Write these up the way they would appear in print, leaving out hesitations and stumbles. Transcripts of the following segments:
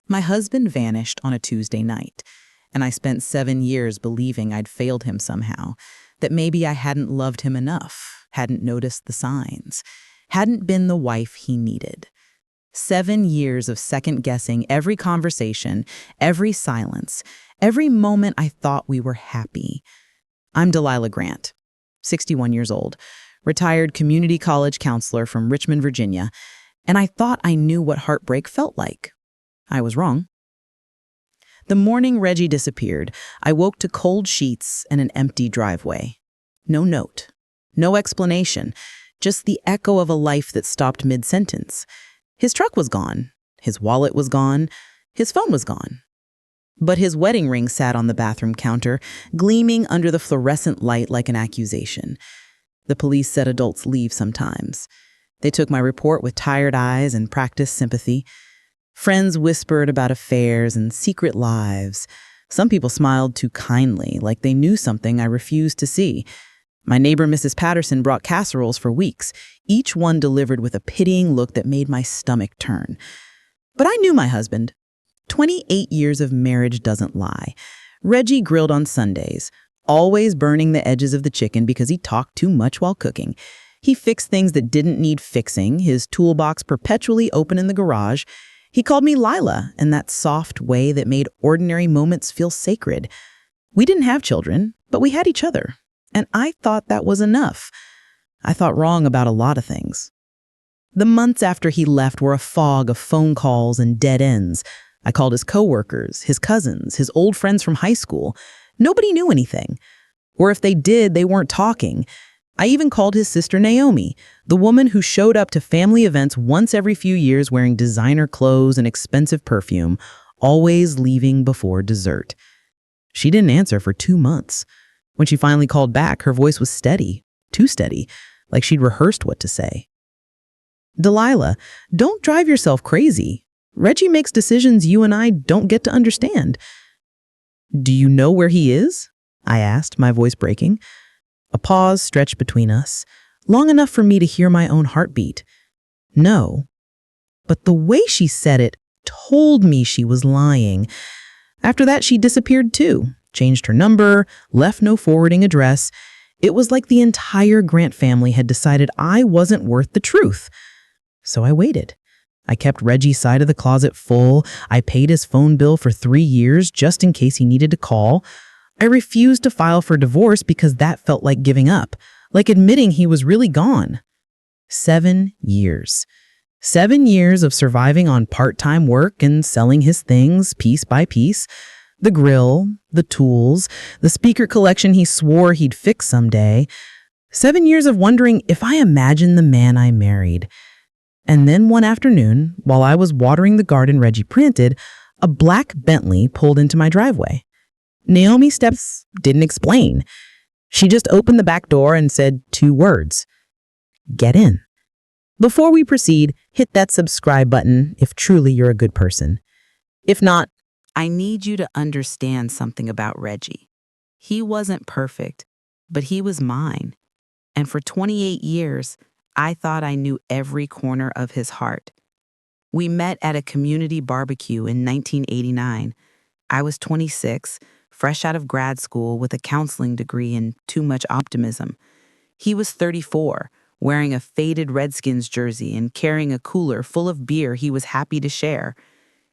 My husband vanished on a Tuesday night, and I spent 7 years believing I'd failed him somehow, that maybe I hadn't loved him enough, hadn't noticed the signs, hadn't been the wife he needed. 7 years of second-guessing every conversation, every silence, every moment I thought we were happy. I'm Delilah Grant, 61 years old, retired community college counselor from Richmond, Virginia, and I thought I knew what heartbreak felt like. I was wrong. The morning Reggie disappeared, I woke to cold sheets and an empty driveway. No note, no explanation, just the echo of a life that stopped mid-sentence. His truck was gone, his wallet was gone, his phone was gone. But his wedding ring sat on the bathroom counter, gleaming under the fluorescent light like an accusation. The police said adults leave sometimes. They took my report with tired eyes and practiced sympathy. Friends whispered about affairs and secret lives. Some people smiled too kindly, like they knew something I refused to see. My neighbor, Mrs. Patterson, brought casseroles for weeks, each one delivered with a pitying look that made my stomach turn. But I knew my husband. 28 years of marriage doesn't lie. Reggie grilled on Sundays, always burning the edges of the chicken because he talked too much while cooking. He fixed things that didn't need fixing, his toolbox perpetually open in the garage. He called me Lila in that soft way that made ordinary moments feel sacred. We didn't have children, but we had each other, and I thought that was enough. I thought wrong about a lot of things. The months after he left were a fog of phone calls and dead ends. I called his coworkers, his cousins, his old friends from high school. Nobody knew anything. Or if they did, they weren't talking. I even called his sister Naomi, the woman who showed up to family events once every few years wearing designer clothes and expensive perfume, always leaving before dessert. She didn't answer for 2 months. When she finally called back, her voice was steady, too steady, like she'd rehearsed what to say. Delilah, don't drive yourself crazy. Reggie makes decisions you and I don't get to understand. Do you know where he is? I asked, my voice breaking. A pause stretched between us, long enough for me to hear my own heartbeat. No. But the way she said it told me she was lying. After that, she disappeared too, changed her number, left no forwarding address. It was like the entire Grant family had decided I wasn't worth the truth. So I waited. I kept Reggie's side of the closet full. I paid his phone bill for 3 years just in case he needed to call. I refused to file for divorce because that felt like giving up, like admitting he was really gone. 7 years. 7 years of surviving on part-time work and selling his things piece by piece. The grill, the tools, the speaker collection he swore he'd fix someday. 7 years of wondering if I imagined the man I married. And then one afternoon, while I was watering the garden Reggie planted, a black Bentley pulled into my driveway. Naomi steps didn't explain. She just opened the back door and said 2 words. Get in. Before we proceed, hit that subscribe button if truly you're a good person. If not, I need you to understand something about Reggie. He wasn't perfect, but he was mine. And for 28 years, I thought I knew every corner of his heart. We met at a community barbecue in 1989. I was 26, fresh out of grad school with a counseling degree and too much optimism. He was 34, wearing a faded Redskins jersey and carrying a cooler full of beer he was happy to share.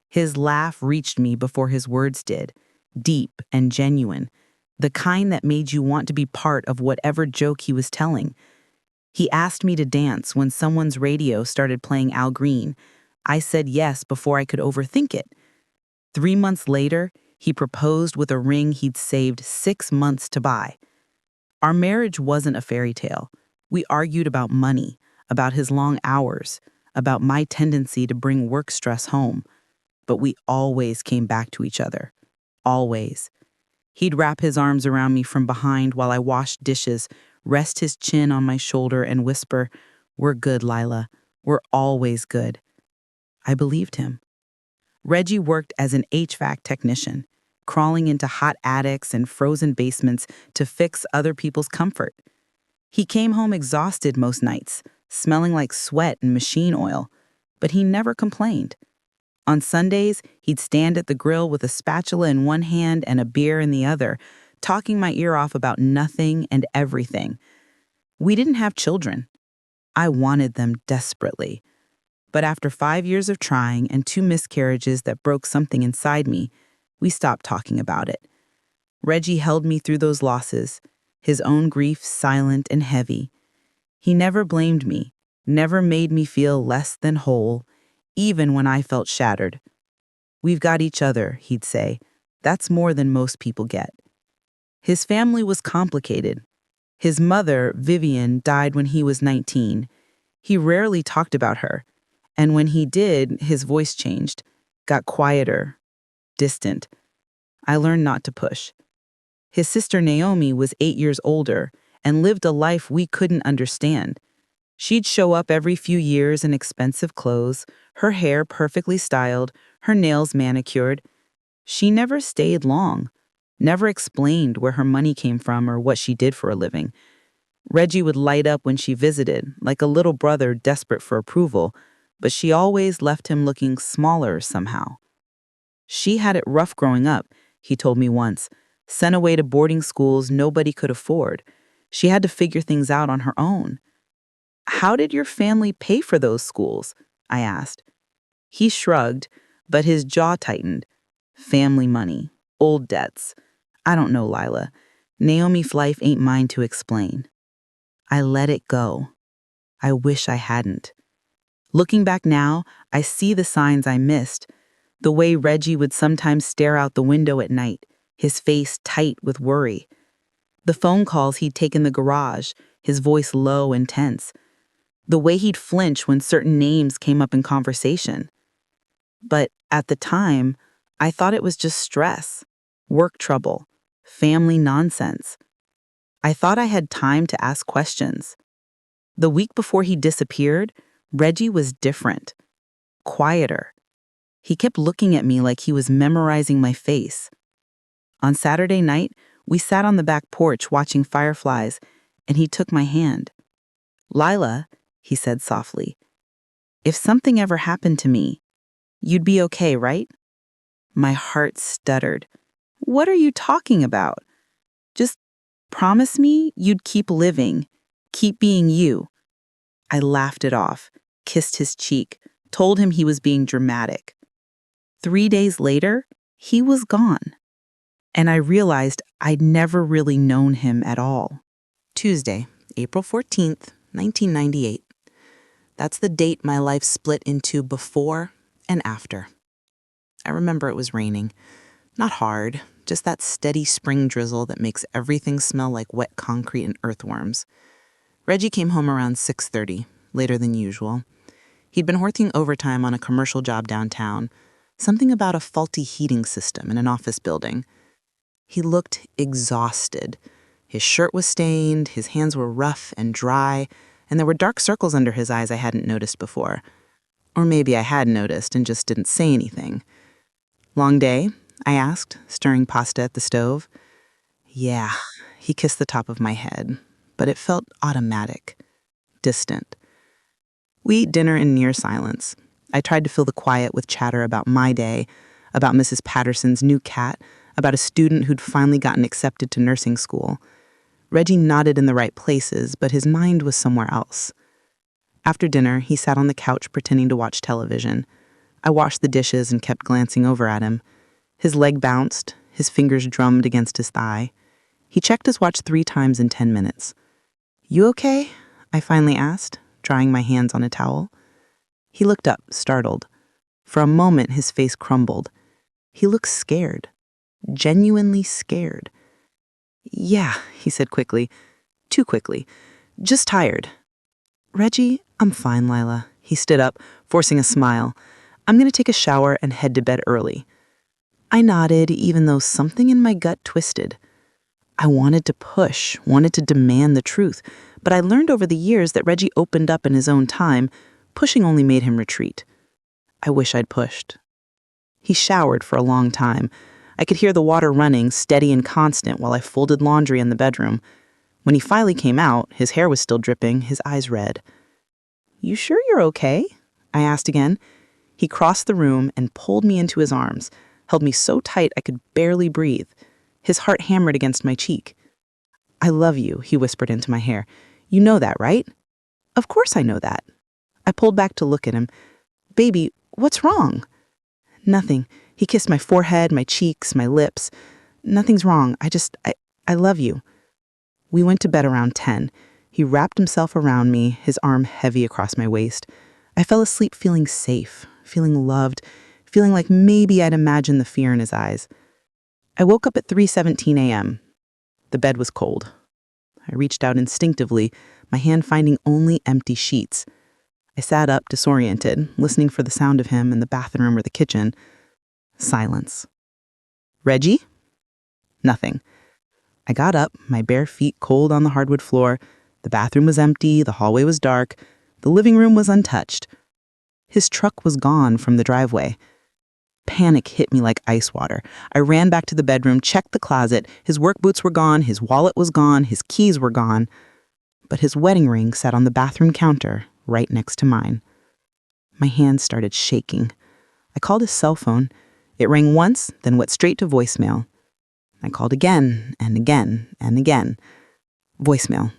His laugh reached me before his words did, deep and genuine, the kind that made you want to be part of whatever joke he was telling. He asked me to dance when someone's radio started playing Al Green. I said yes before I could overthink it. 3 months later, he proposed with a ring he'd saved 6 months to buy. Our marriage wasn't a fairy tale. We argued about money, about his long hours, about my tendency to bring work stress home. But we always came back to each other. Always. He'd wrap his arms around me from behind while I washed dishes, rest his chin on my shoulder and whisper, "We're good, Lila. We're always good." I believed him. Reggie worked as an HVAC technician, crawling into hot attics and frozen basements to fix other people's comfort. He came home exhausted most nights, smelling like sweat and machine oil, but he never complained. On Sundays, he'd stand at the grill with a spatula in one hand and a beer in the other, talking my ear off about nothing and everything. We didn't have children. I wanted them desperately. But after 5 years of trying and 2 miscarriages that broke something inside me, we stopped talking about it. Reggie held me through those losses, his own grief silent and heavy. He never blamed me, never made me feel less than whole, even when I felt shattered. "We've got each other," he'd say. "That's more than most people get." His family was complicated. His mother, Vivian, died when he was 19. He rarely talked about her, and when he did, his voice changed, got quieter, distant. I learned not to push. His sister Naomi was 8 years older and lived a life we couldn't understand. She'd show up every few years in expensive clothes, her hair perfectly styled, her nails manicured. She never stayed long, never explained where her money came from or what she did for a living. Reggie would light up when she visited, like a little brother desperate for approval, but she always left him looking smaller somehow. She had it rough growing up, he told me once, sent away to boarding schools nobody could afford. She had to figure things out on her own. "How did your family pay for those schools?" I asked. He shrugged, but his jaw tightened. "Family money, old debts. I don't know, Lila. Naomi's life ain't mine to explain." I let it go. I wish I hadn't. Looking back now, I see the signs I missed. The way Reggie would sometimes stare out the window at night, his face tight with worry. The phone calls he'd take in the garage, his voice low and tense. The way he'd flinch when certain names came up in conversation. But at the time, I thought it was just stress, work trouble, family nonsense. I thought I had time to ask questions. The week before he disappeared, Reggie was different, quieter. He kept looking at me like he was memorizing my face. On Saturday night, we sat on the back porch watching fireflies, and he took my hand. "Lila," he said softly, "if something ever happened to me, you'd be okay, right?" My heart stuttered. "What are you talking about? Just promise me you'd keep living, keep being you." I laughed it off, kissed his cheek, told him he was being dramatic. 3 days later, he was gone. And I realized I'd never really known him at all. Tuesday, April 14th, 1998. That's the date my life split into before and after. I remember it was raining. Not hard, just that steady spring drizzle that makes everything smell like wet concrete and earthworms. Reggie came home around 6:30, later than usual. He'd been working overtime on a commercial job downtown, something about a faulty heating system in an office building. He looked exhausted. His shirt was stained, his hands were rough and dry, and there were dark circles under his eyes I hadn't noticed before. Or maybe I had noticed and just didn't say anything. "Long day?" I asked, stirring pasta at the stove. "Yeah," he kissed the top of my head, but it felt automatic, distant. We ate dinner in near silence. I tried to fill the quiet with chatter about my day, about Mrs. Patterson's new cat, about a student who'd finally gotten accepted to nursing school. Reggie nodded in the right places, but his mind was somewhere else. After dinner, he sat on the couch pretending to watch television. I washed the dishes and kept glancing over at him. His leg bounced, his fingers drummed against his thigh. He checked his watch 3 times in 10 minutes. "You okay?" I finally asked, drying my hands on a towel. He looked up, startled. For a moment, his face crumbled. He looked scared, genuinely scared. "Yeah," he said quickly, too quickly. "Just tired." "Reggie, I'm fine, Lila." He stood up, forcing a smile. "I'm going to take a shower and head to bed early." I nodded, even though something in my gut twisted. I wanted to push, wanted to demand the truth, but I learned over the years that Reggie opened up in his own time. Pushing only made him retreat. I wish I'd pushed. He showered for a long time. I could hear the water running, steady and constant, while I folded laundry in the bedroom. When he finally came out, his hair was still dripping, his eyes red. "You sure you're okay?" I asked again. He crossed the room and pulled me into his arms, held me so tight I could barely breathe. His heart hammered against my cheek. "I love you," he whispered into my hair. "You know that, right?" "Of course I know that." I pulled back to look at him. "Baby, what's wrong?" "Nothing." He kissed my forehead, my cheeks, my lips. "Nothing's wrong. I love you." We went to bed around 10. He wrapped himself around me, his arm heavy across my waist. I fell asleep feeling safe, feeling loved, feeling like maybe I'd imagined the fear in his eyes. I woke up at 3:17 a.m. The bed was cold. I reached out instinctively, my hand finding only empty sheets. I sat up, disoriented, listening for the sound of him in the bathroom or the kitchen. Silence. "Reggie?" Nothing. I got up, my bare feet cold on the hardwood floor. The bathroom was empty, the hallway was dark, the living room was untouched. His truck was gone from the driveway. Panic hit me like ice water. I ran back to the bedroom, checked the closet. His work boots were gone, his wallet was gone, his keys were gone. But his wedding ring sat on the bathroom counter, right next to mine. My hands started shaking. I called his cell phone. It rang once, then went straight to voicemail. I called again and again and again. Voicemail.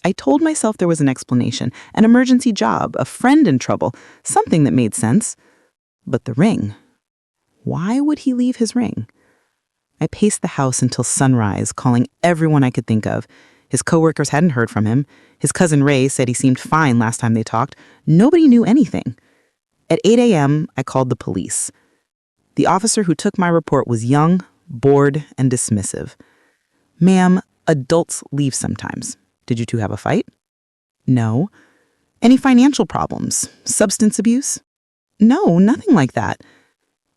I told myself there was an explanation, an emergency job, a friend in trouble, something that made sense. But the ring. Why would he leave his ring? I paced the house until sunrise, calling everyone I could think of. His coworkers hadn't heard from him. His cousin Ray said he seemed fine last time they talked. Nobody knew anything. At 8 a.m., I called the police. The officer who took my report was young, bored, and dismissive. "Ma'am, adults leave sometimes. Did you two have a fight?" "No." "Any financial problems? Substance abuse?" "No, nothing like that."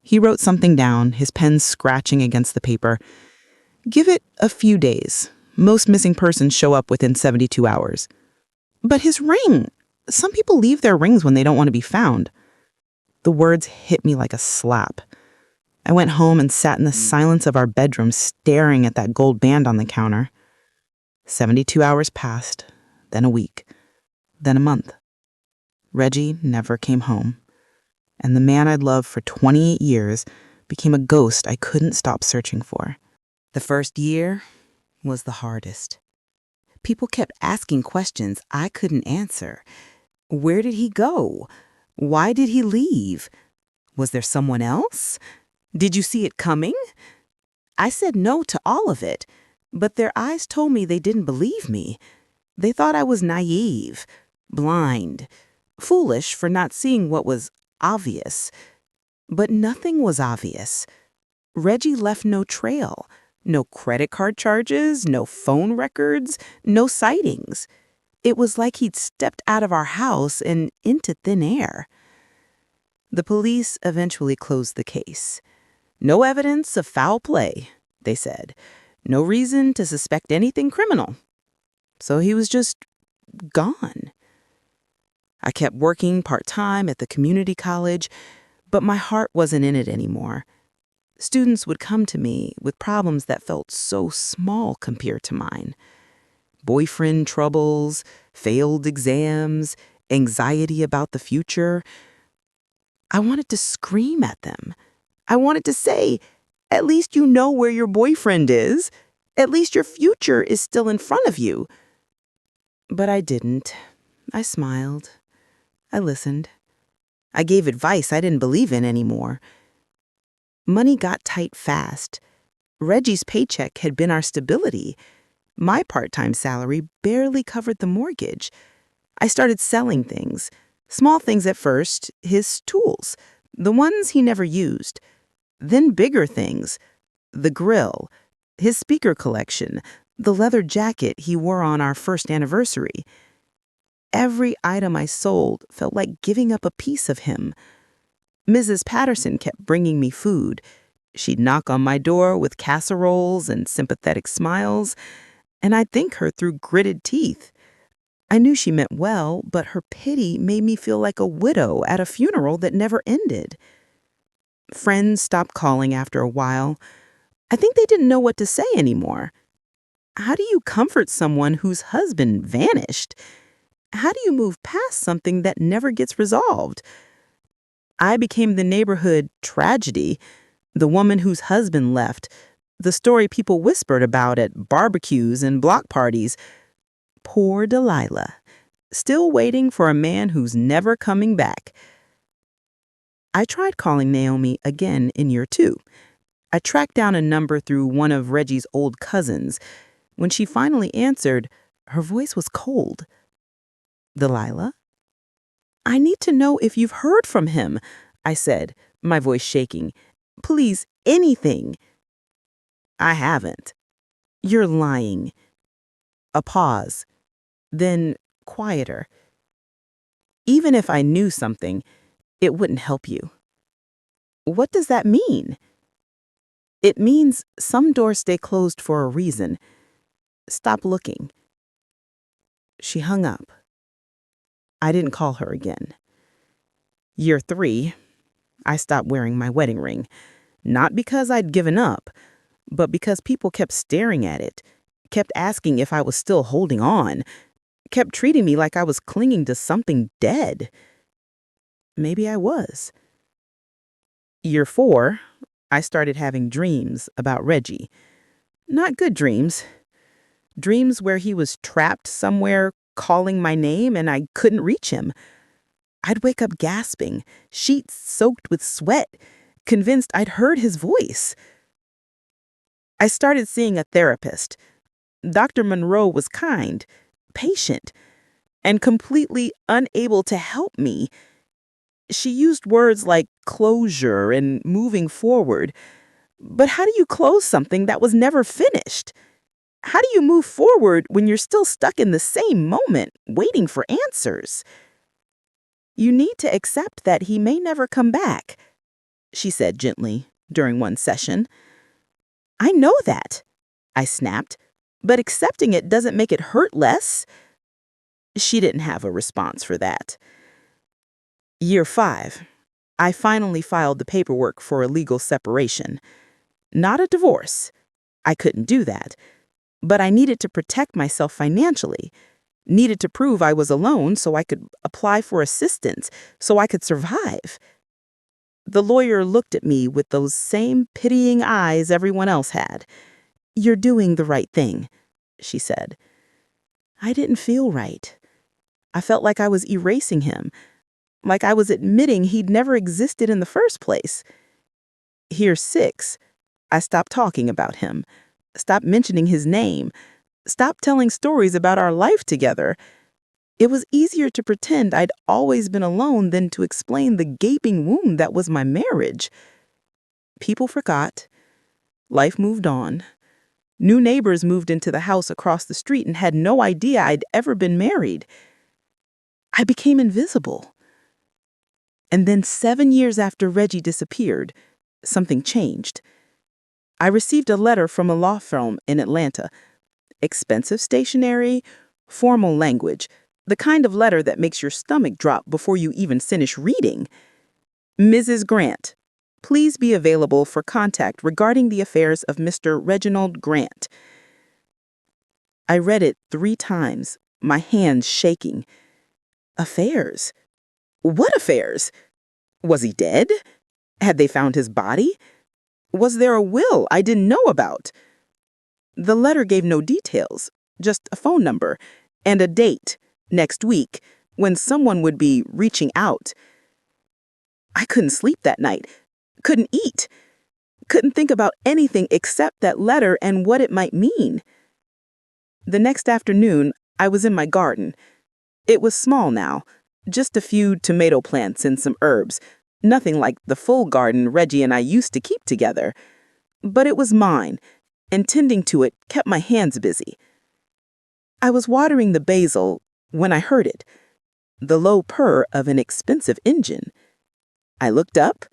He wrote something down, his pen scratching against the paper. "Give it a few days. Most missing persons show up within 72 hours. "But his ring! Some people leave their rings when they don't want to be found." The words hit me like a slap. I went home and sat in the silence of our bedroom, staring at that gold band on the counter. 72 hours passed, then a week, then a month. Reggie never came home. And the man I'd loved for 28 years became a ghost I couldn't stop searching for. The first year was the hardest. People kept asking questions I couldn't answer. Where did he go? Why did he leave? Was there someone else? Did you see it coming? I said no to all of it, but their eyes told me they didn't believe me. They thought I was naive, blind, foolish for not seeing what was obvious. But nothing was obvious. Reggie left no trail, no credit card charges, no phone records, no sightings. It was like he'd stepped out of our house and into thin air. The police eventually closed the case. No evidence of foul play, they said. No reason to suspect anything criminal. So he was just gone. I kept working part-time at the community college, but my heart wasn't in it anymore. Students would come to me with problems that felt so small compared to mine. Boyfriend troubles, failed exams, anxiety about the future. I wanted to scream at them. I wanted to say, "At least you know where your boyfriend is. At least your future is still in front of you." But I didn't. I smiled. I listened. I gave advice I didn't believe in anymore. Money got tight fast. Reggie's paycheck had been our stability. My part-time salary barely covered the mortgage. I started selling things. Small things at first, his tools, the ones he never used. Then bigger things, the grill, his speaker collection, the leather jacket he wore on our first anniversary. Every item I sold felt like giving up a piece of him. Mrs. Patterson kept bringing me food. She'd knock on my door with casseroles and sympathetic smiles, and I'd thank her through gritted teeth. I knew she meant well, but her pity made me feel like a widow at a funeral that never ended. Friends stopped calling after a while. I think they didn't know what to say anymore. How do you comfort someone whose husband vanished? How do you move past something that never gets resolved? I became the neighborhood tragedy, the woman whose husband left, the story people whispered about at barbecues and block parties. Poor Delilah, still waiting for a man who's never coming back. I tried calling Naomi again in year 2. I tracked down a number through one of Reggie's old cousins. When she finally answered, her voice was cold. Delilah? I need to know if you've heard from him, I said, my voice shaking. Please, anything. I haven't. You're lying. A pause. Then quieter. Even if I knew something, it wouldn't help you. What does that mean? It means some doors stay closed for a reason. Stop looking. She hung up. I didn't call her again. Year 3, I stopped wearing my wedding ring. Not because I'd given up, but because people kept staring at it, kept asking if I was still holding on, kept treating me like I was clinging to something dead. Maybe I was. Year 4, I started having dreams about Reggie. Not good dreams. Dreams where he was trapped somewhere calling my name and I couldn't reach him. I'd wake up gasping, sheets soaked with sweat, convinced I'd heard his voice. I started seeing a therapist. Dr. Monroe was kind, patient, and completely unable to help me. She used words like closure and moving forward. But how do you close something that was never finished? How do you move forward when you're still stuck in the same moment, waiting for answers? You need to accept that he may never come back, she said gently during one session. I know that, I snapped, but accepting it doesn't make it hurt less. She didn't have a response for that. Year 5, I finally filed the paperwork for a legal separation. Not a divorce. I couldn't do that. But I needed to protect myself financially, needed to prove I was alone so I could apply for assistance, so I could survive. The lawyer looked at me with those same pitying eyes everyone else had. You're doing the right thing, she said. I didn't feel right. I felt like I was erasing him, like I was admitting he'd never existed in the first place. Year 6, I stopped talking about him. Stop mentioning his name. Stop telling stories about our life together. It was easier to pretend I'd always been alone than to explain the gaping wound that was my marriage. People forgot. Life moved on. New neighbors moved into the house across the street and had no idea I'd ever been married. I became invisible. And then 7 years after Reggie disappeared, something changed. I received a letter from a law firm in Atlanta. Expensive stationery, formal language, the kind of letter that makes your stomach drop before you even finish reading. Mrs. Grant, please be available for contact regarding the affairs of Mr. Reginald Grant. I read it 3 times, my hands shaking. Affairs? What affairs? Was he dead? Had they found his body? Was there a will I didn't know about? The letter gave no details, just a phone number and a date, next week, when someone would be reaching out. I couldn't sleep that night, couldn't eat, couldn't think about anything except that letter and what it might mean. The next afternoon, I was in my garden. It was small now, just a few tomato plants and some herbs. Nothing like the full garden Reggie and I used to keep together. But it was mine, and tending to it kept my hands busy. I was watering the basil when I heard it, the low purr of an expensive engine. I looked up.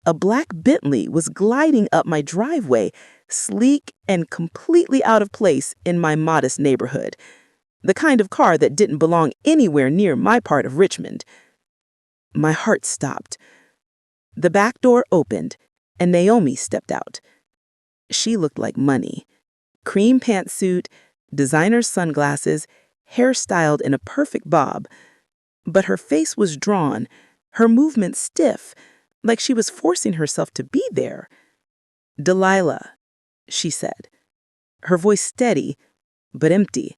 A black Bentley was gliding up my driveway, sleek and completely out of place in my modest neighborhood. The kind of car that didn't belong anywhere near my part of Richmond. My heart stopped. The back door opened, and Naomi stepped out. She looked like money. Cream pantsuit, designer sunglasses, hair styled in a perfect bob. But her face was drawn, her movement stiff, like she was forcing herself to be there. "Delilah," she said, her voice steady but empty.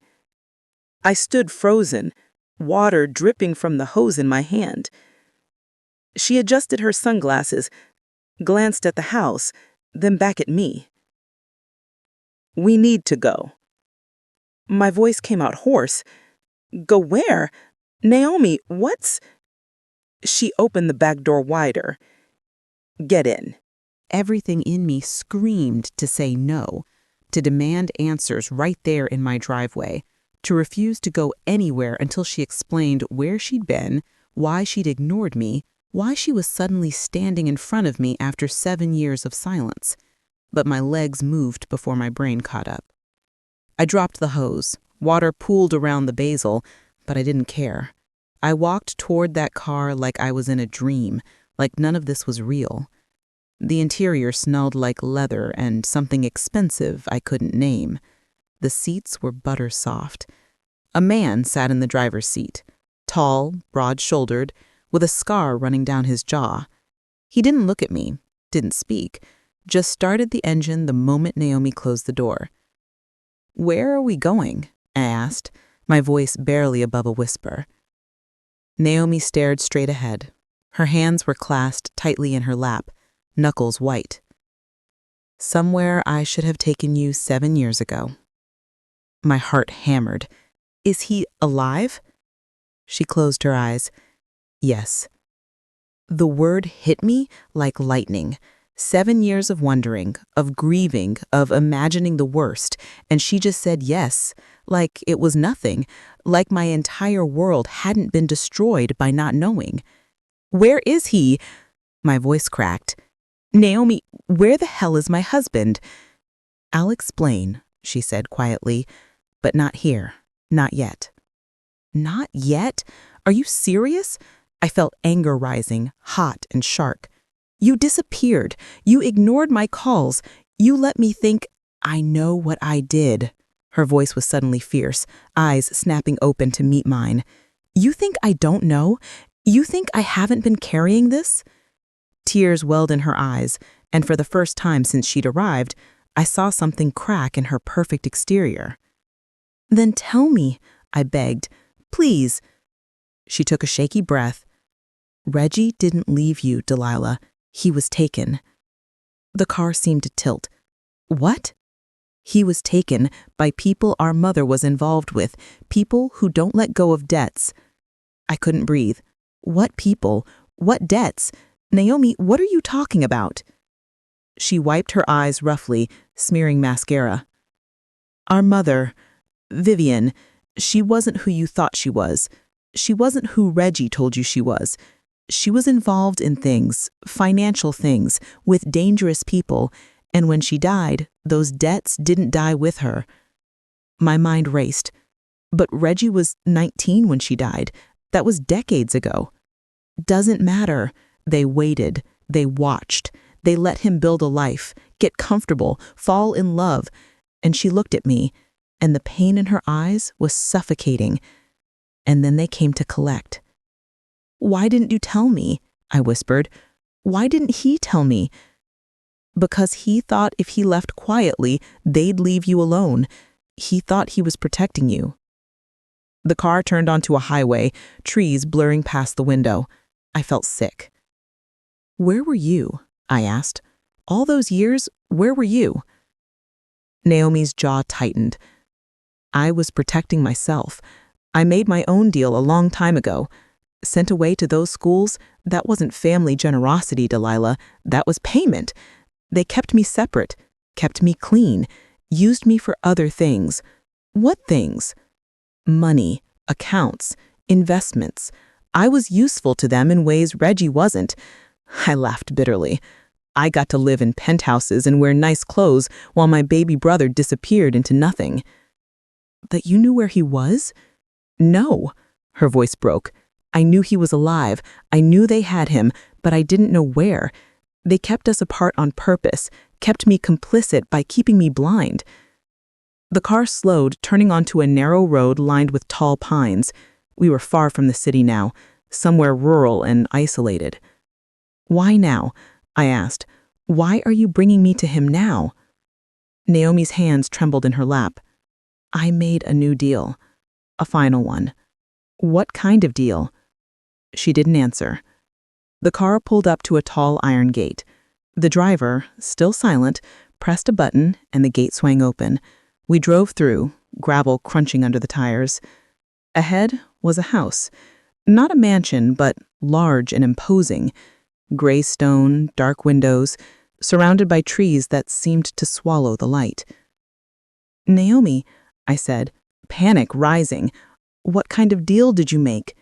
I stood frozen, water dripping from the hose in my hand. She adjusted her sunglasses, glanced at the house, then back at me. "We need to go." My voice came out hoarse. "Go where? Naomi, what's—" She opened the back door wider. "Get in." Everything in me screamed to say no, to demand answers right there in my driveway, to refuse to go anywhere until she explained where she'd been, why she'd ignored me, why she was suddenly standing in front of me after 7 years of silence. But my legs moved before my brain caught up. I dropped the hose. Water pooled around the basil, but I didn't care. I walked toward that car like I was in a dream, like none of this was real. The interior smelled like leather and something expensive I couldn't name. The seats were butter soft. A man sat in the driver's seat, tall, broad-shouldered, with a scar running down his jaw. He didn't look at me, didn't speak, just started the engine the moment Naomi closed the door. "Where are we going?" I asked, my voice barely above a whisper. Naomi stared straight ahead. Her hands were clasped tightly in her lap, knuckles white. "Somewhere I should have taken you 7 years ago." My heart hammered. "Is he alive?" She closed her eyes. "Yes." The word hit me like lightning. 7 years of wondering, of grieving, of imagining the worst, and she just said yes, like it was nothing, like my entire world hadn't been destroyed by not knowing. "Where is he?" My voice cracked. "Naomi, where the hell is my husband?" "I'll explain," she said quietly, "but not here, not yet." "Not yet? Are you serious?" I felt anger rising, hot and sharp. "You disappeared. You ignored my calls. You let me think I know what I did." Her voice was suddenly fierce, eyes snapping open to meet mine. "You think I don't know? You think I haven't been carrying this?" Tears welled in her eyes, and for the first time since she'd arrived, I saw something crack in her perfect exterior. "Then tell me," I begged. "Please." She took a shaky breath. "Reggie didn't leave you, Delilah. He was taken." The car seemed to tilt. "What?" "He was taken by people our mother was involved with, people who don't let go of debts." I couldn't breathe. "What people? What debts? Naomi, what are you talking about?" She wiped her eyes roughly, smearing mascara. "Our mother, Vivian, she wasn't who you thought she was. She wasn't who Reggie told you she was. She was involved in things, financial things, with dangerous people, and when she died, those debts didn't die with her." My mind raced. "But Reggie was 19 when she died. That was decades ago." "Doesn't matter." They waited. They watched. They let him build a life, get comfortable, fall in love. And she looked at me, and the pain in her eyes was suffocating. And then they came to collect. "Why didn't you tell me?" I whispered. "Why didn't he tell me?" "Because he thought if he left quietly, they'd leave you alone. He thought he was protecting you." The car turned onto a highway, trees blurring past the window. I felt sick. "Where were you?" I asked. "All those years, where were you?" Naomi's jaw tightened. "I was protecting myself. I made my own deal a long time ago. Sent away to those schools, that wasn't family generosity, Delilah. That was payment. They kept me separate, kept me clean, used me for other things." "What things?" "Money, accounts, investments. I was useful to them in ways Reggie wasn't." I laughed bitterly. "I got to live in penthouses and wear nice clothes while my baby brother disappeared into nothing." "But you knew where he was?" "No." Her voice broke. "I knew he was alive. I knew they had him, but I didn't know where. They kept us apart on purpose, kept me complicit by keeping me blind." The car slowed, turning onto a narrow road lined with tall pines. We were far from the city now. somewhere rural and isolated. Why now? I asked. Why are you bringing me to him now? Naomi's hands trembled in her lap. I made a new deal. A final one. What kind of deal? She didn't answer. The car pulled up to a tall iron gate. The driver, still silent, pressed a button and the gate swang open. We drove through, gravel crunching under the tires. Ahead was a house. Not a mansion, but large and imposing. Gray stone, dark windows, surrounded by trees that seemed to swallow the light. Naomi, I said, panic rising. What kind of deal did you make?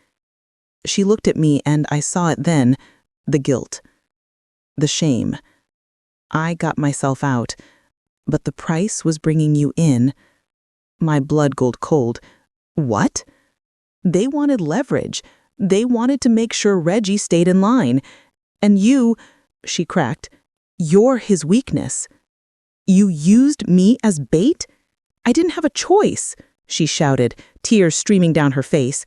She looked at me and I saw it then, the guilt, the shame. I got myself out, but the price was bringing you in. My blood gold cold. What? They wanted leverage. They wanted to make sure Reggie stayed in line. And you, she cracked, you're his weakness. You used me as bait? I didn't have a choice, she shouted, tears streaming down her face.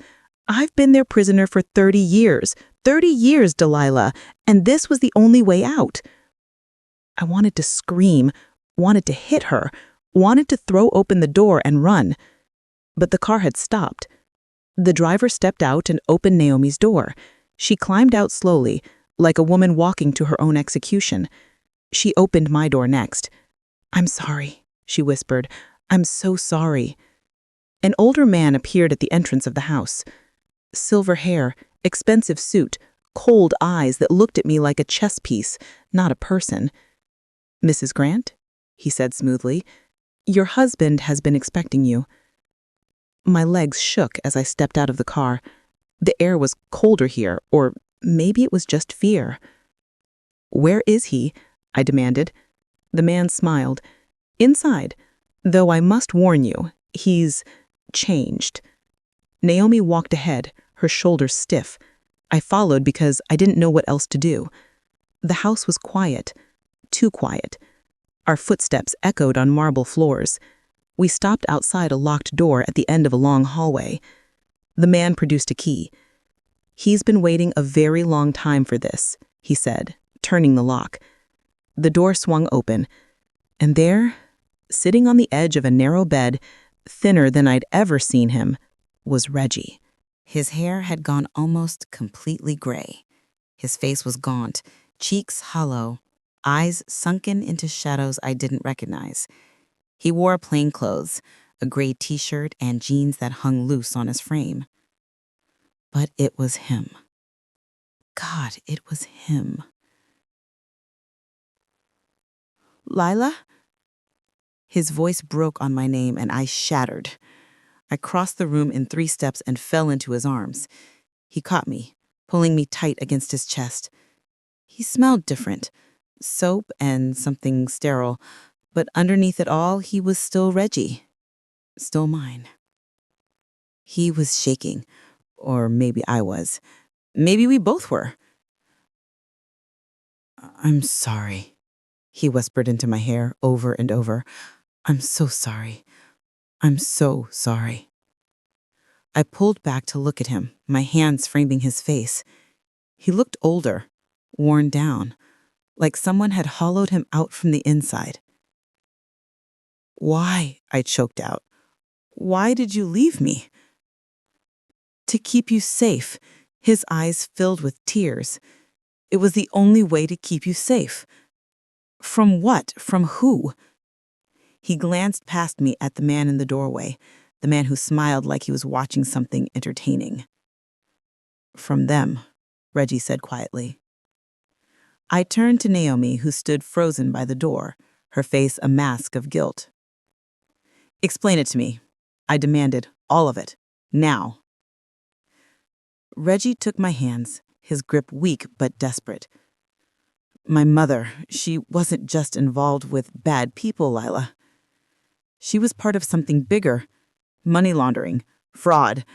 I've been their prisoner for 30 years. 30 years, Delilah, and this was the only way out. I wanted to scream, wanted to hit her, wanted to throw open the door and run. But the car had stopped. The driver stepped out and opened Naomi's door. She climbed out slowly, like a woman walking to her own execution. She opened my door next. I'm sorry, she whispered. I'm so sorry. An older man appeared at the entrance of the house. Silver hair, expensive suit, cold eyes that looked at me like a chess piece, not a person. Mrs. Grant, he said smoothly, your husband has been expecting you. My legs shook as I stepped out of the car. The air was colder here, or maybe it was just fear. Where is he? I demanded. The man smiled. Inside, though I must warn you, he's changed. Naomi walked ahead, her shoulders stiff. I followed because I didn't know what else to do. The house was quiet, too quiet. Our footsteps echoed on marble floors. We stopped outside a locked door at the end of a long hallway. The man produced a key. He's been waiting a very long time for this, he said, turning the lock. The door swung open, and there, sitting on the edge of a narrow bed, thinner than I'd ever seen him, was Reggie. His hair had gone almost completely gray. His face was gaunt, cheeks hollow, eyes sunken into shadows I didn't recognize. He wore plain clothes, a gray t-shirt and jeans that hung loose on his frame. But it was him. God, it was him. Lila? His voice broke on my name and I shattered. I crossed the room in 3 steps and fell into his arms. He caught me, pulling me tight against his chest. He smelled different, soap and something sterile, but underneath it all, he was still Reggie, still mine. He was shaking, or maybe I was. Maybe we both were. I'm sorry, he whispered into my hair over and over. I'm so sorry. I'm so sorry. I pulled back to look at him, my hands framing his face. He looked older, worn down, like someone had hollowed him out from the inside. Why? I choked out. Why did you leave me? To keep you safe. His eyes filled with tears. It was the only way to keep you safe. From what? From who? He glanced past me at the man in the doorway, the man who smiled like he was watching something entertaining. From them, Reggie said quietly. I turned to Naomi, who stood frozen by the door, her face a mask of guilt. Explain it to me, I demanded, all of it, now. Reggie took my hands, his grip weak but desperate. My mother, she wasn't just involved with bad people, Lila. She was part of something bigger, money laundering, fraud,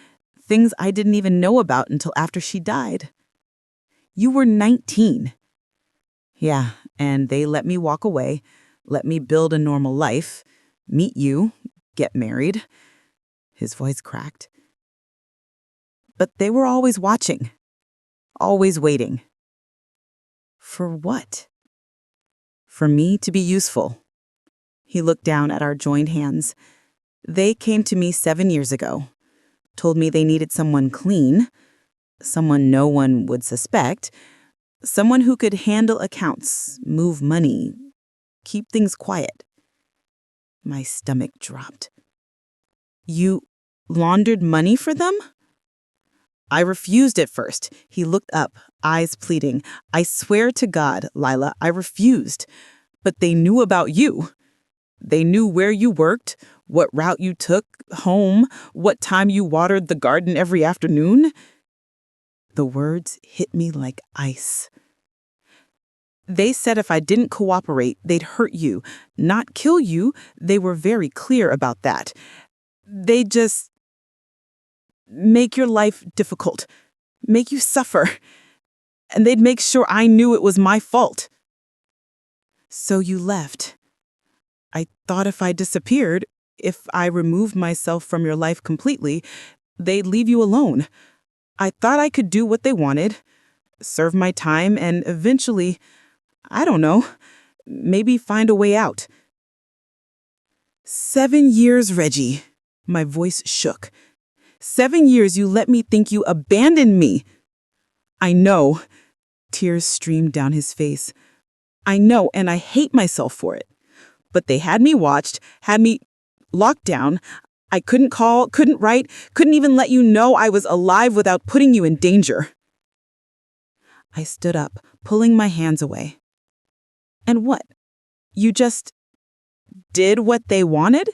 things I didn't even know about until after she died. You were 19. Yeah, and they let me walk away, let me build a normal life, meet you, get married. His voice cracked. But they were always watching. always waiting. For what? For me to be useful. He looked down at our joined hands. They came to me 7 years ago, told me they needed someone clean, someone no one would suspect, someone who could handle accounts, move money, keep things quiet. My stomach dropped. You laundered money for them? I refused at first. He looked up, eyes pleading. I swear to God, Lila, I refused. But they knew about you. They knew where you worked, what route you took home, what time you watered the garden every afternoon. The words hit me like ice. They said if I didn't cooperate, they'd hurt you, not kill you. They were very clear about that. They'd just make your life difficult, make you suffer, and they'd make sure I knew it was my fault. So you left. I thought if I disappeared, if I removed myself from your life completely, they'd leave you alone. I thought I could do what they wanted, serve my time, and eventually, I don't know, maybe find a way out. 7 years, Reggie. My voice shook. 7 years you let me think you abandoned me. I know. Tears streamed down his face. I know, and I hate myself for it. But they had me watched, had me locked down. I couldn't call, couldn't write, couldn't even let you know I was alive without putting you in danger. I stood up, pulling my hands away. And what? You just did what they wanted?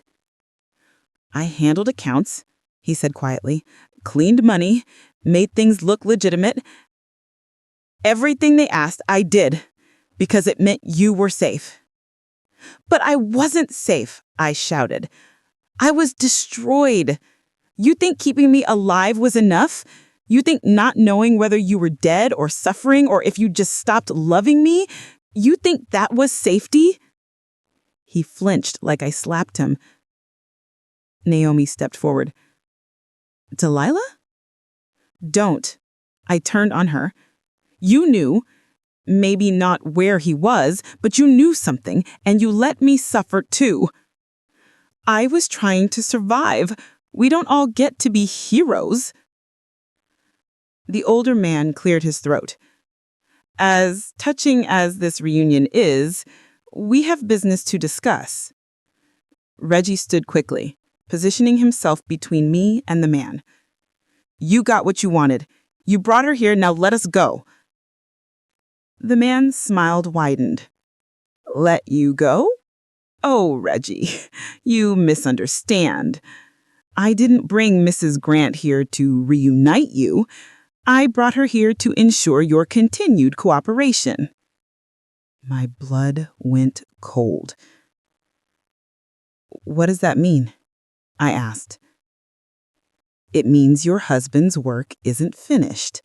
I handled accounts, he said quietly, cleaned money, made things look legitimate. Everything they asked, I did, because it meant you were safe. But I wasn't safe, I shouted. I was destroyed. You think keeping me alive was enough? You think not knowing whether you were dead or suffering or if you just stopped loving me, you think that was safety? He flinched like I slapped him. Naomi stepped forward. Delilah? Don't. I turned on her. You knew, maybe not where he was, but you knew something, and you let me suffer too. I was trying to survive. We don't all get to be heroes. The older man cleared his throat. As touching as this reunion is, we have business to discuss. Reggie stood quickly, positioning himself between me and the man. You got what you wanted. You brought her here, now let us go. The man's smile widened. Let you go? Oh, Reggie, you misunderstand. I didn't bring Mrs. Grant here to reunite you. I brought her here to ensure your continued cooperation. My blood went cold. What does that mean? I asked. It means your husband's work isn't finished.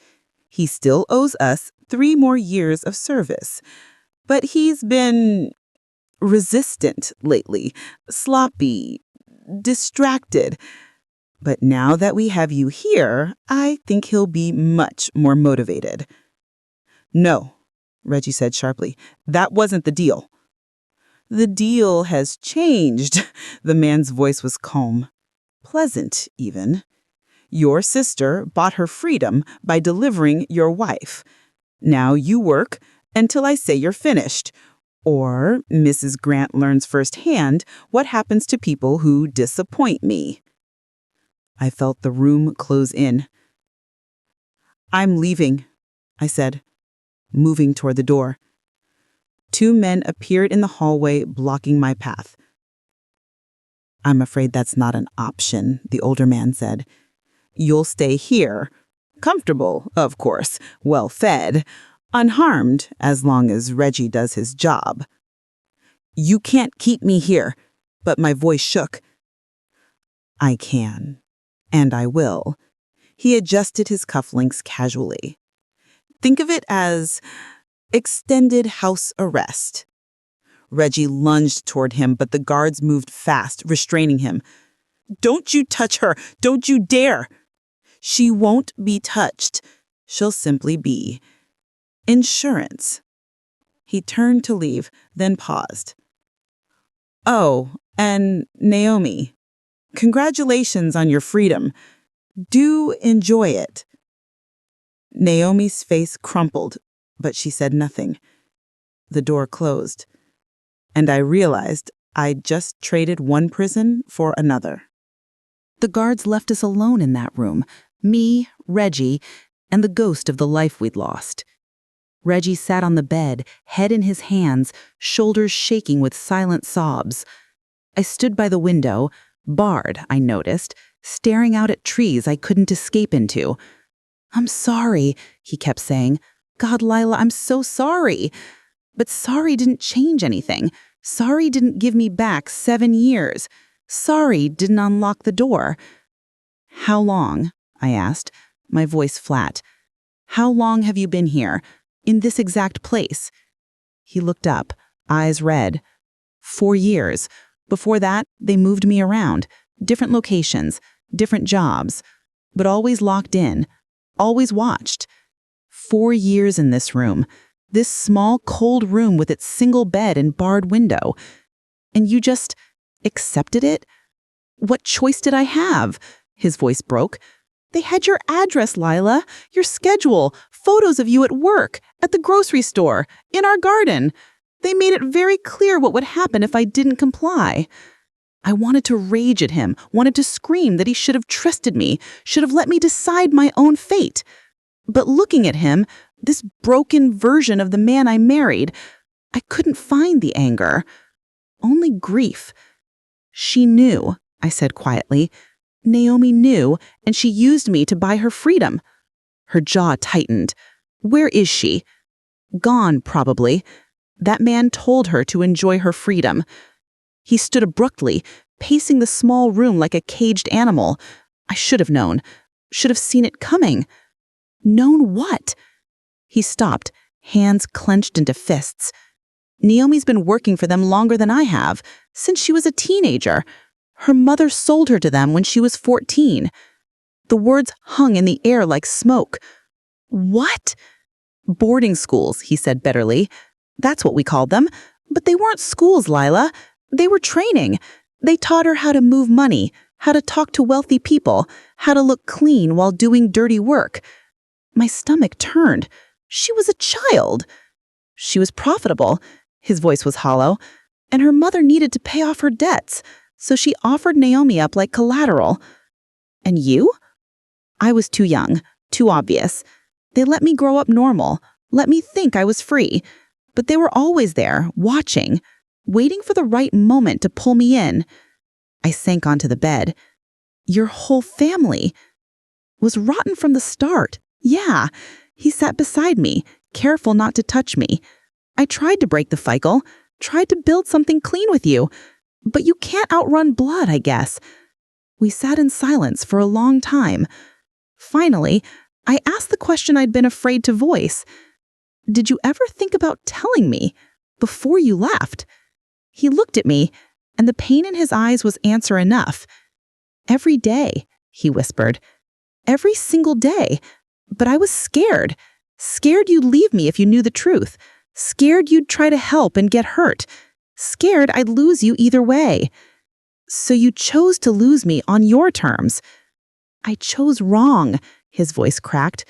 He still owes us 3 more years of service. But he's been resistant lately, sloppy, distracted. But now that we have you here, I think he'll be much more motivated. No, Reggie said sharply. That wasn't the deal. The deal has changed. The man's voice was calm, pleasant even. Your sister bought her freedom by delivering your wife. Now you work until I say you're finished. Or Mrs. Grant learns firsthand what happens to people who disappoint me. I felt the room close in. I'm leaving, I said, moving toward the door. 2 men appeared in the hallway, blocking my path. I'm afraid that's not an option, the older man said. You'll stay here, comfortable, of course, well-fed, unharmed as long as Reggie does his job. You can't keep me here, but my voice shook. I can, and I will. He adjusted his cufflinks casually. Think of it as extended house arrest. Reggie lunged toward him, but the guards moved fast, restraining him. Don't you touch her! Don't you dare! She won't be touched. She'll simply be insurance. He turned to leave, then paused. Oh, and Naomi, congratulations on your freedom. Do enjoy it. Naomi's face crumpled, but she said nothing. The door closed, and I realized I'd just traded one prison for another. The guards left us alone in that room, me, Reggie, and the ghost of the life we'd lost. Reggie sat on the bed, head in his hands, shoulders shaking with silent sobs. I stood by the window, barred, I noticed, staring out at trees I couldn't escape into. "I'm sorry," he kept saying. "God, Lila, I'm so sorry." But sorry didn't change anything. Sorry didn't give me back 7 years. Sorry didn't unlock the door. "How long?" I asked, my voice flat. "How long have you been here? In this exact place?" He looked up, eyes red. 4 years. Before that, they moved me around. Different locations, different jobs. But always locked in. Always watched. 4 years in this room. This small, cold room with its single bed and barred window. And you just accepted it? What choice did I have? His voice broke. "They had your address, Lila, your schedule, photos of you at work, at the grocery store, in our garden. They made it very clear what would happen if I didn't comply." I wanted to rage at him, wanted to scream that he should have trusted me, should have let me decide my own fate. But looking at him, this broken version of the man I married, I couldn't find the anger. Only grief. "She knew," I said quietly. "Naomi knew, and she used me to buy her freedom." Her jaw tightened. "Where is she?" "Gone, probably. That man told her to enjoy her freedom." He stood abruptly, pacing the small room like a caged animal. I should have known. Should have seen it coming. Known what? He stopped, hands clenched into fists. "Naomi's been working for them longer than I have, since she was a teenager. Her mother sold her to them when she was 14. The words hung in the air like smoke. "What?" "Boarding schools," he said bitterly. "That's what we called them. But they weren't schools, Lila. They were training. They taught her how to move money, how to talk to wealthy people, how to look clean while doing dirty work." My stomach turned. She was a child. She was profitable. His voice was hollow. And her mother needed to pay off her debts, so she offered Naomi up like collateral. "And you?" I was too young, too obvious. They let me grow up normal, let me think I was free. But they were always there, watching, waiting for the right moment to pull me in. I sank onto the bed. "Your whole family was rotten from the start." "Yeah." He sat beside me, careful not to touch me. "I tried to break the cycle, tried to build something clean with you. But you can't outrun blood, I guess." We sat in silence for a long time. Finally, I asked the question I'd been afraid to voice. "Did you ever think about telling me before you left?" He looked at me, and the pain in his eyes was answer enough. "Every day," he whispered. "Every single day. But I was scared. Scared you'd leave me if you knew the truth. Scared you'd try to help and get hurt. Scared I'd lose you either way. So you chose to lose me on your terms." "I chose wrong," his voice cracked.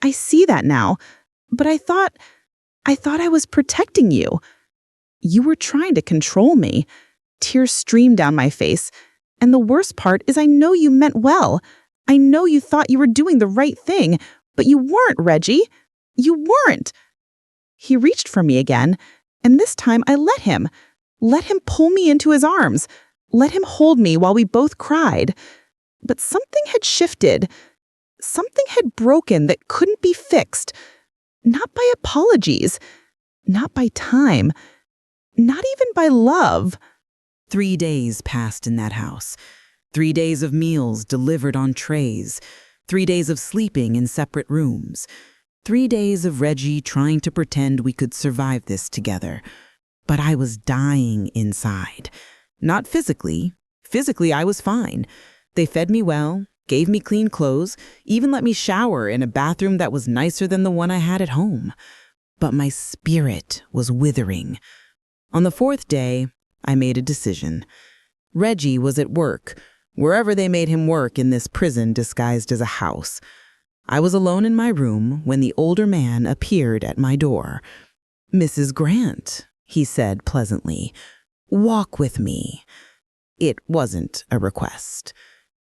"I see that now. But I thought I was protecting you." "You were trying to control me." Tears streamed down my face. "And the worst part is I know you meant well. I know you thought you were doing the right thing, but you weren't, Reggie. You weren't." He reached for me again, and this time I let him. Let him pull me into his arms. Let him hold me while we both cried. But something had shifted. Something had broken that couldn't be fixed. Not by apologies. Not by time. Not even by love. 3 days passed in that house. 3 days of meals delivered on trays. 3 days of sleeping in separate rooms. 3 days of Reggie trying to pretend we could survive this together. But I was dying inside. Not physically. Physically, I was fine. They fed me well, gave me clean clothes, even let me shower in a bathroom that was nicer than the one I had at home. But my spirit was withering. On the fourth day, I made a decision. Reggie was at work, wherever they made him work in this prison disguised as a house. I was alone in my room when the older man appeared at my door. "Mrs. Grant," he said pleasantly, "walk with me." It wasn't a request.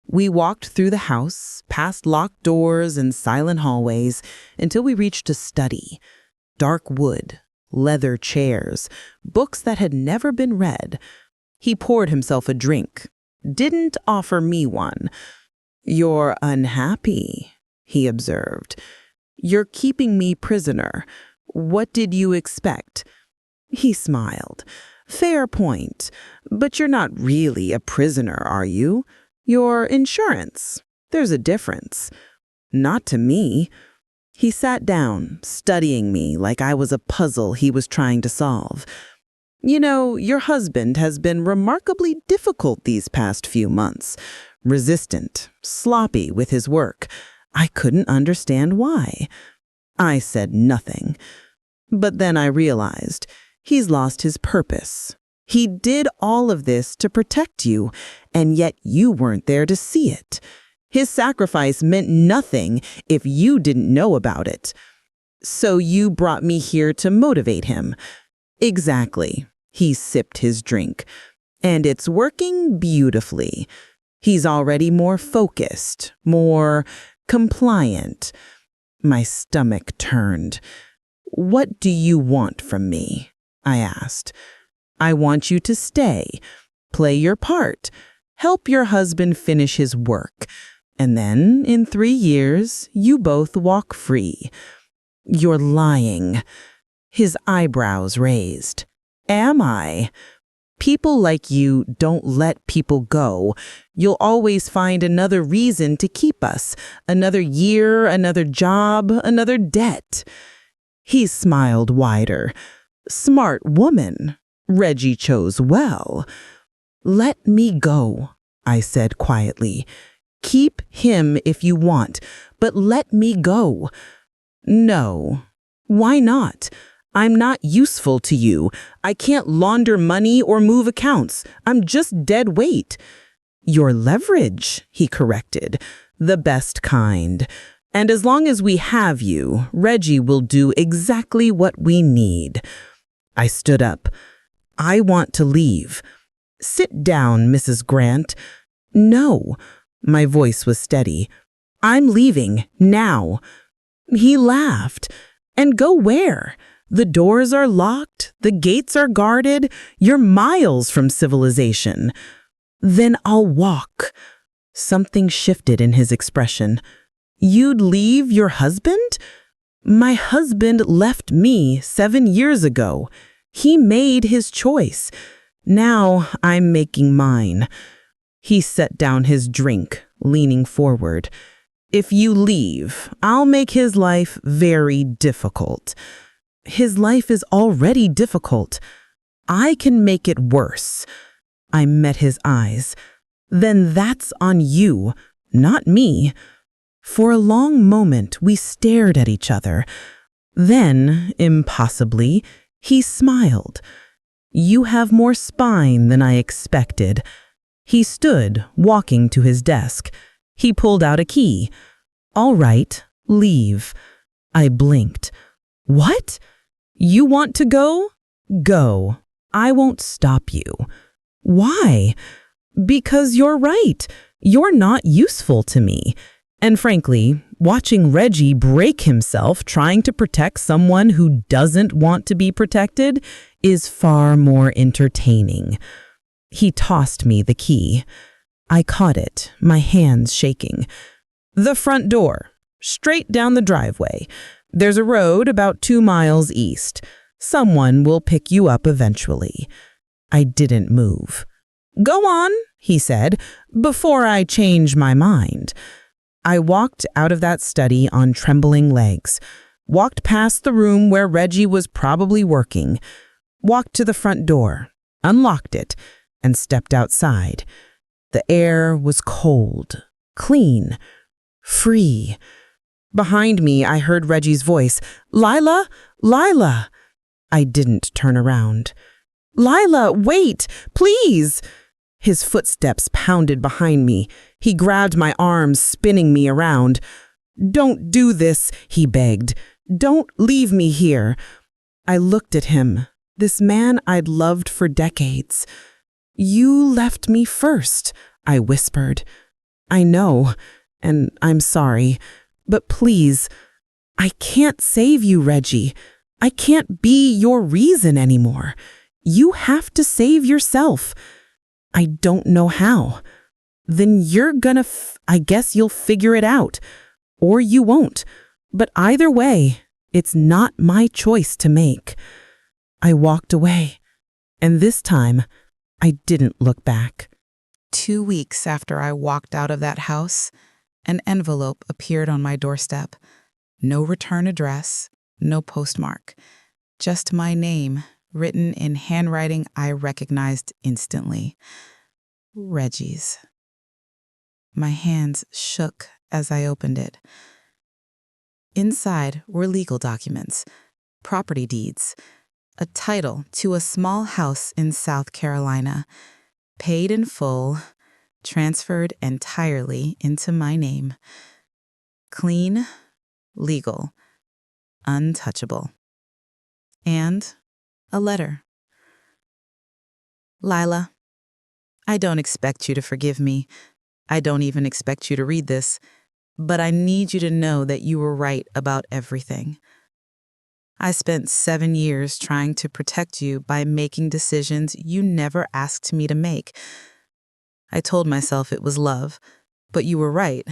We walked through the house, past locked doors and silent hallways, until we reached a study. Dark wood, leather chairs, books that had never been read. He poured himself a drink, didn't offer me one. "You're unhappy," he observed. "You're keeping me prisoner. What did you expect?" He smiled. "Fair point. But you're not really a prisoner, are you? You're insurance. There's a difference." "Not to me." He sat down, studying me like I was a puzzle he was trying to solve. "You know, your husband has been remarkably difficult these past few months. Resistant, sloppy with his work. I couldn't understand why." I said nothing. But then I realized he's lost his purpose. He did all of this to protect you, and yet you weren't there to see it. His sacrifice meant nothing if you didn't know about it. "So you brought me here to motivate him." "Exactly." He sipped his drink. "And it's working beautifully. He's already more focused, more compliant." My stomach turned. "What do you want from me?" I asked. "I want you to stay, play your part, help your husband finish his work, and then in 3 years, you both walk free." "You're lying." His eyebrows raised. "Am I?" "People like you don't let people go. You'll always find another reason to keep us, another year, another job, another debt." He smiled wider. "Smart woman. Reggie chose well." "Let me go," I said quietly. "Keep him if you want, but let me go." "No." "Why not? I'm not useful to you. I can't launder money or move accounts. I'm just dead weight." "Your leverage," he corrected. "The best kind. And as long as we have you, Reggie will do exactly what we need." I stood up. "I want to leave." "Sit down, Mrs. Grant." "No." My voice was steady. "I'm leaving, now." He laughed. "And go where? The doors are locked, the gates are guarded, you're miles from civilization." "Then I'll walk." Something shifted in his expression. "You'd leave your husband?" "My husband left me 7 years ago. He made his choice. Now I'm making mine." He set down his drink, leaning forward. "If you leave, I'll make his life very difficult." "His life is already difficult. I can make it worse." I met his eyes. "Then that's on you, not me." For a long moment, we stared at each other. Then, impossibly, he smiled. "You have more spine than I expected." He stood, walking to his desk. He pulled out a key. "All right, leave." I blinked. "What? You want to go? Go. I won't stop you." "Why?" "Because you're right. You're not useful to me. And frankly, watching Reggie break himself trying to protect someone who doesn't want to be protected is far more entertaining." He tossed me the key. I caught it, my hands shaking. "The front door, straight down the driveway. There's a road about 2 miles east. Someone will pick you up eventually." I didn't move. "Go on," he said, "before I change my mind." I walked out of that study on trembling legs, walked past the room where Reggie was probably working, walked to the front door, unlocked it, and stepped outside. The air was cold, clean, free. Behind me, I heard Reggie's voice, "Lila, Lila." I didn't turn around. "Lila, wait, please." His footsteps pounded behind me. He grabbed my arms, spinning me around. "Don't do this," he begged. "Don't leave me here." I looked at him, this man I'd loved for decades. "You left me first," I whispered. "I know, and I'm sorry, but please, I can't save you, Reggie. I can't be your reason anymore. You have to save yourself. I don't know how. Then you're gonna, I guess you'll figure it out. Or you won't. But either way, it's not my choice to make." I walked away, and this time, I didn't look back. 2 weeks after I walked out of that house, an envelope appeared on my doorstep. No return address, no postmark. Just my name, written in handwriting I recognized instantly. Reggie's. My hands shook as I opened it. Inside were legal documents, property deeds, a title to a small house in South Carolina, paid in full, transferred entirely into my name. Clean, legal, untouchable. And a letter. "Lila, I don't expect you to forgive me. I don't even expect you to read this, but I need you to know that you were right about everything. I spent 7 years trying to protect you by making decisions you never asked me to make. I told myself it was love, but you were right.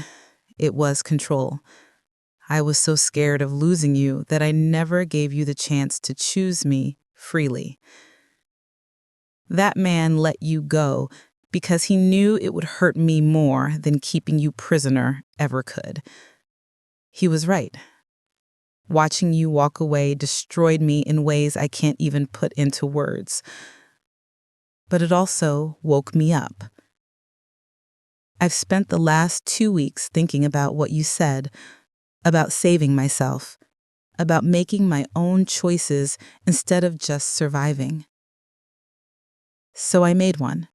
It was control. I was so scared of losing you that I never gave you the chance to choose me freely. That man let you go because he knew it would hurt me more than keeping you prisoner ever could. He was right. Watching you walk away destroyed me in ways I can't even put into words. But it also woke me up. I've spent the last 2 weeks thinking about what you said, about saving myself, about making my own choices instead of just surviving. So I made one.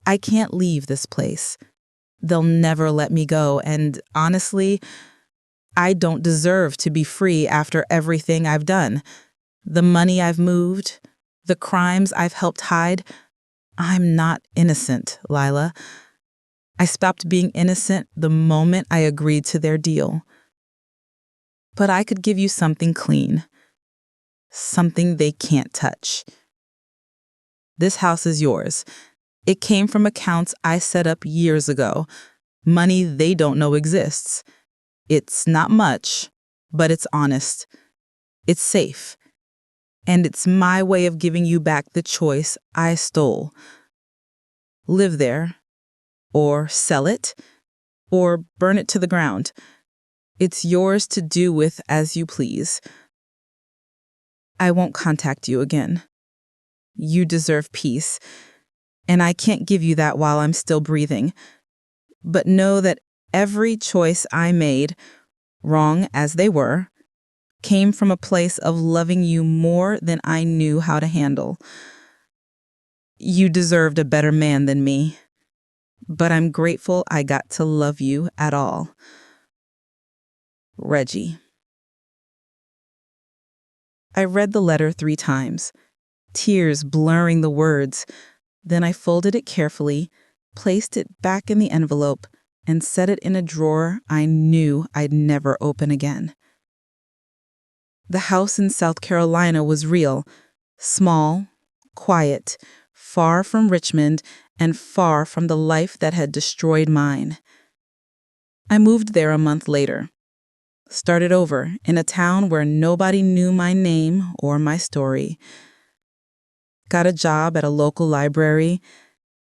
I can't leave this place. They'll never let me go, and honestly, I don't deserve to be free after everything I've done. The money I've moved, the crimes I've helped hide. I'm not innocent, Lila. I stopped being innocent the moment I agreed to their deal. But I could give you something clean, something they can't touch. This house is yours. It came from accounts I set up years ago, money they don't know exists. It's not much, but it's honest. It's safe. And it's my way of giving you back the choice I stole. Live there, or sell it, or burn it to the ground. It's yours to do with as you please. I won't contact you again. You deserve peace, and I can't give you that while I'm still breathing. But know that every choice I made, wrong as they were, came from a place of loving you more than I knew how to handle. You deserved a better man than me, but I'm grateful I got to love you at all. Reggie. I read the letter 3 times, tears blurring the words. Then I folded it carefully, placed it back in the envelope, and set it in a drawer I knew I'd never open again. The house in South Carolina was real, small, quiet, far from Richmond and far from the life that had destroyed mine. I moved there a month later, started over in a town where nobody knew my name or my story. Got a job at a local library,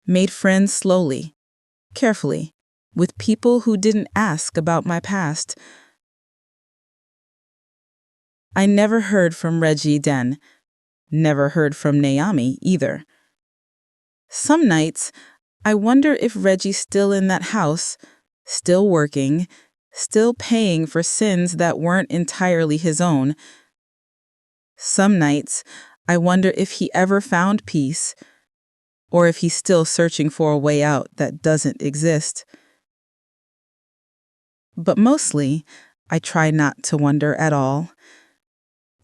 made friends slowly, carefully, with people who didn't ask about my past. I never heard from Reggie then, never heard from Naomi either. Some nights, I wonder if Reggie's still in that house, still working, still paying for sins that weren't entirely his own. Some nights, I wonder if he ever found peace, or if he's still searching for a way out that doesn't exist. But mostly, I try not to wonder at all,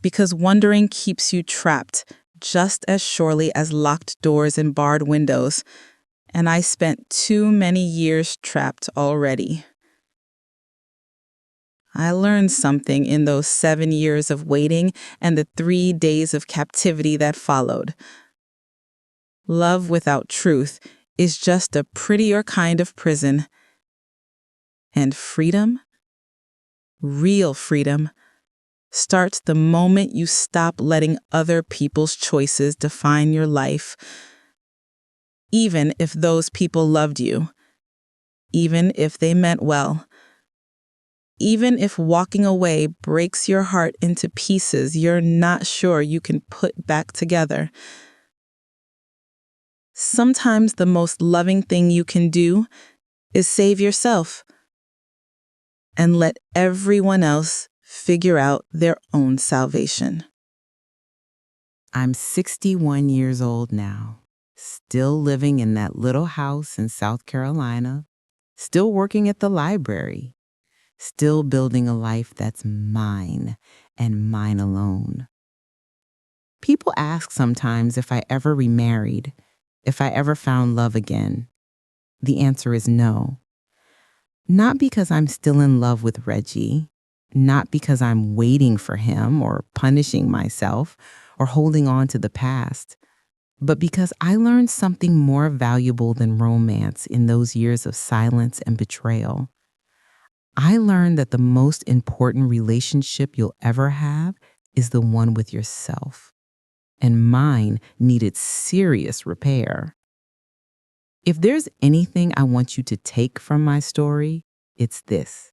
because wondering keeps you trapped just as surely as locked doors and barred windows, and I spent too many years trapped already. I learned something in those 7 years of waiting and the 3 days of captivity that followed. Love without truth is just a prettier kind of prison. And freedom, real freedom, starts the moment you stop letting other people's choices define your life, even if those people loved you, even if they meant well, even if walking away breaks your heart into pieces you're not sure you can put back together. Sometimes the most loving thing you can do is save yourself and let everyone else figure out their own salvation. I'm 61 years old now, still living in that little house in South Carolina, still working at the library, still building a life that's mine and mine alone. People ask sometimes if I ever remarried, if I ever found love again. The answer is no. Not because I'm still in love with Reggie, not because I'm waiting for him or punishing myself or holding on to the past, but because I learned something more valuable than romance in those years of silence and betrayal. I learned that the most important relationship you'll ever have is the one with yourself. And mine needed serious repair. If there's anything I want you to take from my story, it's this.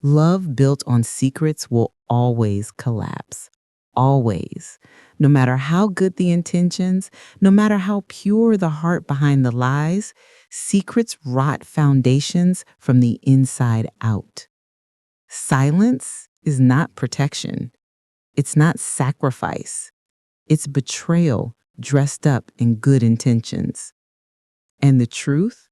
Love built on secrets will always collapse. Always. No matter how good the intentions, no matter how pure the heart behind the lies, secrets rot foundations from the inside out. Silence is not protection. It's not sacrifice. It's betrayal dressed up in good intentions. And the truth,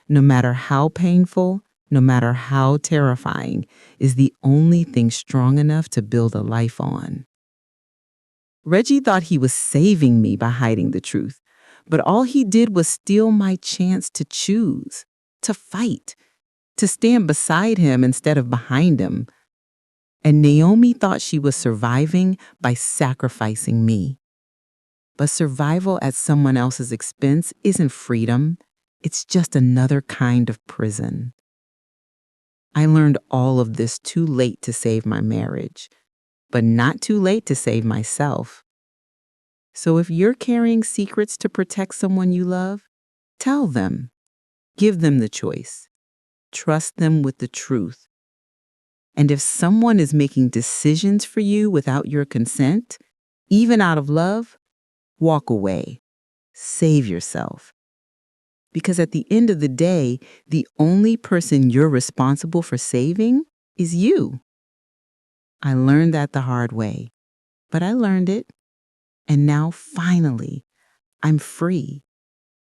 no matter how painful, no matter how terrifying, is the only thing strong enough to build a life on. Reggie thought he was saving me by hiding the truth, but all he did was steal my chance to choose, to fight, to stand beside him instead of behind him. And Naomi thought she was surviving by sacrificing me. But survival at someone else's expense isn't freedom. It's just another kind of prison. I learned all of this too late to save my marriage, but not too late to save myself. So if you're carrying secrets to protect someone you love, tell them. Give them the choice. Trust them with the truth. And if someone is making decisions for you without your consent, even out of love, walk away. Save yourself. Because at the end of the day, the only person you're responsible for saving is you. I learned that the hard way, but I learned it. And now, finally, I'm free.